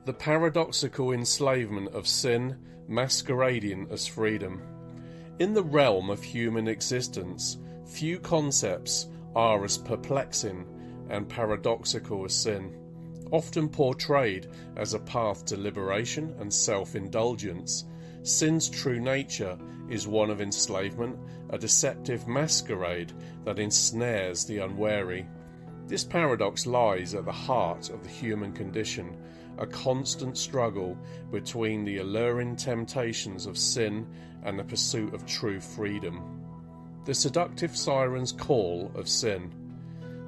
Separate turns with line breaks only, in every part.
the paradoxical enslavement of sin masquerading as freedom. In the realm of human existence, few concepts are as perplexing and paradoxical as sin. Often portrayed as a path to liberation and self-indulgence, sin's true nature is one of enslavement, a deceptive masquerade that ensnares the unwary. This paradox lies at the heart of the human condition, a constant struggle between the alluring temptations of sin and the pursuit of true freedom. The seductive siren's call of sin.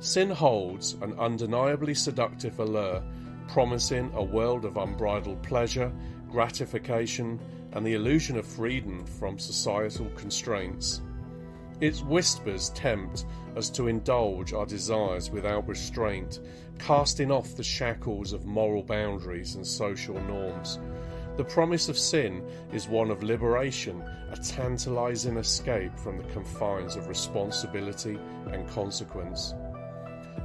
Sin holds an undeniably seductive allure, promising a world of unbridled pleasure, gratification, and the illusion of freedom from societal constraints. Its whispers tempt us to indulge our desires without restraint, casting off the shackles of moral boundaries and social norms. The promise of sin is one of liberation, a tantalizing escape from the confines of responsibility and consequence.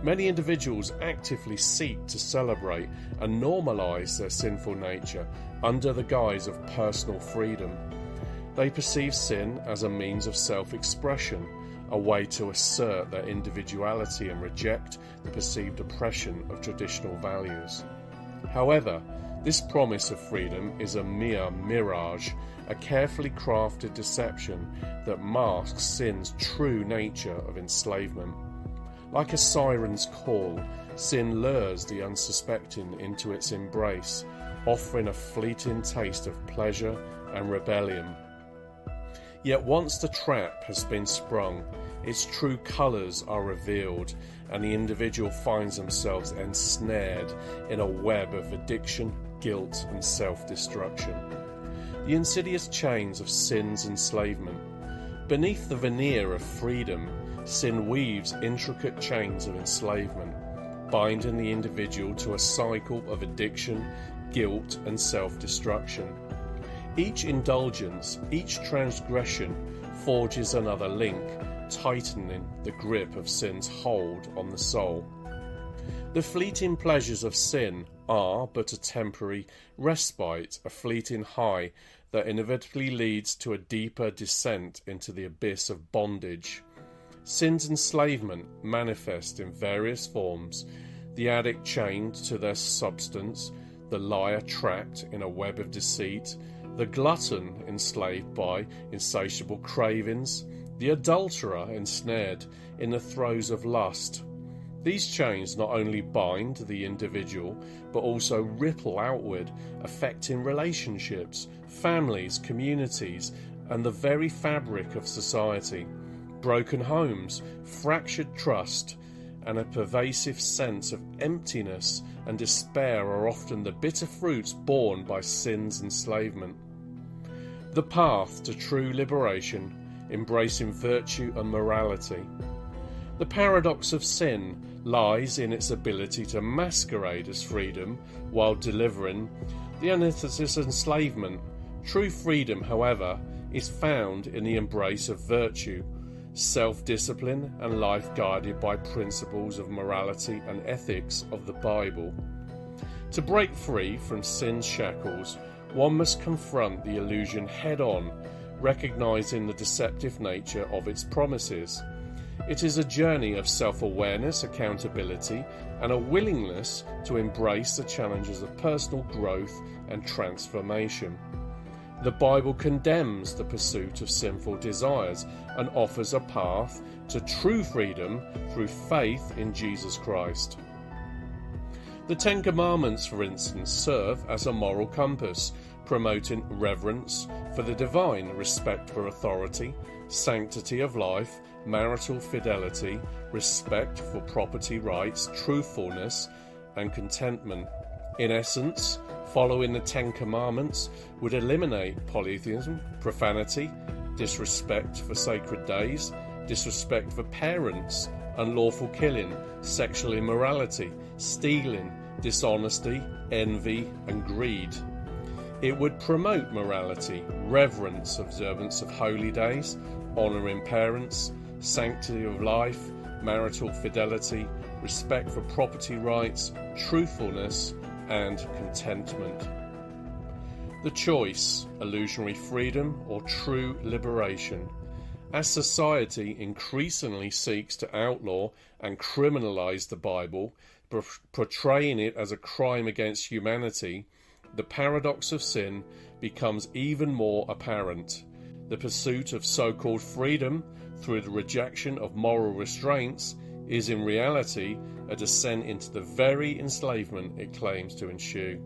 Many individuals actively seek to celebrate and normalize their sinful nature under the guise of personal freedom. They perceive sin as a means of self-expression, a way to assert their individuality and reject the perceived oppression of traditional values. However, this promise of freedom is a mere mirage, a carefully crafted deception that masks sin's true nature of enslavement. Like a siren's call, sin lures the unsuspecting into its embrace, offering a fleeting taste of pleasure and rebellion. Yet once the trap has been sprung, its true colours are revealed, and the individual finds themselves ensnared in a web of addiction, guilt, and self-destruction. The insidious chains of sin's enslavement. Beneath the veneer of freedom, sin weaves intricate chains of enslavement, binding the individual to a cycle of addiction, guilt, and self-destruction. Each indulgence, each transgression forges another link, tightening the grip of sin's hold on the soul. The fleeting pleasures of sin are but a temporary respite, a fleeting high that inevitably leads to a deeper descent into the abyss of bondage. Sin's enslavement manifests in various forms: the addict chained to their substance, the liar trapped in a web of deceit, the glutton enslaved by insatiable cravings, the adulterer ensnared in the throes of lust. These chains not only bind the individual, but also ripple outward, affecting relationships, families, communities, and the very fabric of society. Broken homes, fractured trust, and a pervasive sense of emptiness and despair are often the bitter fruits borne by sin's enslavement. The path to true liberation, embracing virtue and morality. The paradox of sin lies in its ability to masquerade as freedom while delivering the antithesis of enslavement. True freedom, however, is found in the embrace of virtue, self-discipline, and life guided by principles of morality and ethics of the Bible. To break free from sin's shackles, one must confront the illusion head-on, recognizing the deceptive nature of its promises. It is a journey of self-awareness, accountability, and a willingness to embrace the challenges of personal growth and transformation. The Bible condemns the pursuit of sinful desires and offers a path to true freedom through faith in Jesus Christ. The Ten Commandments, for instance, serve as a moral compass, promoting reverence for the divine, respect for authority, sanctity of life, marital fidelity, respect for property rights, truthfulness, and contentment. In essence, following the Ten Commandments would eliminate polytheism, profanity, disrespect for sacred days, disrespect for parents, unlawful killing, sexual immorality, stealing, dishonesty, envy, and greed. It would promote morality, reverence, observance of holy days, honouring parents, sanctity of life, marital fidelity, respect for property rights, truthfulness, and contentment. The choice, illusionary freedom or true liberation. As society increasingly seeks to outlaw and criminalize the Bible, portraying it as a crime against humanity, the paradox of sin becomes even more apparent. The pursuit of so-called freedom through the rejection of moral restraints is in reality a descent into the very enslavement it claims to eschew.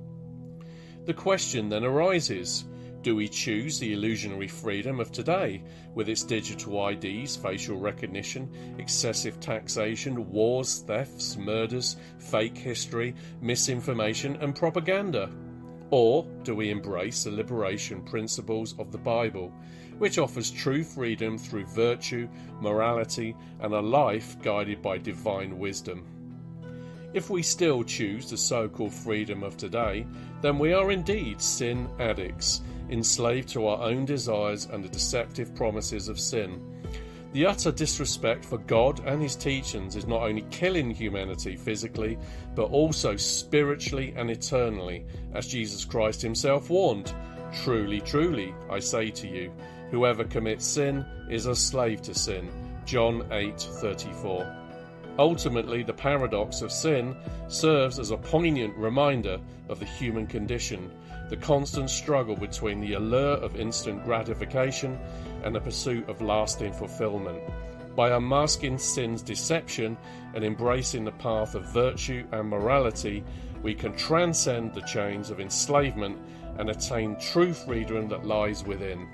The question then arises, do we choose the illusionary freedom of today with its digital IDs, facial recognition, excessive taxation, wars, thefts, murders, fake history, misinformation and propaganda? Or do we embrace the liberation principles of the Bible, which offers true freedom through virtue, morality, and a life guided by divine wisdom? If we still choose the so-called freedom of today, then we are indeed sin addicts, enslaved to our own desires and the deceptive promises of sin. The utter disrespect for God and his teachings is not only killing humanity physically, but also spiritually and eternally, as Jesus Christ himself warned. Truly, truly, I say to you, whoever commits sin is a slave to sin. John 8:34. Ultimately, the paradox of sin serves as a poignant reminder of the human condition, the constant struggle between the allure of instant gratification and the pursuit of lasting fulfillment. By unmasking sin's deception and embracing the path of virtue and morality, we can transcend the chains of enslavement and attain true freedom that lies within.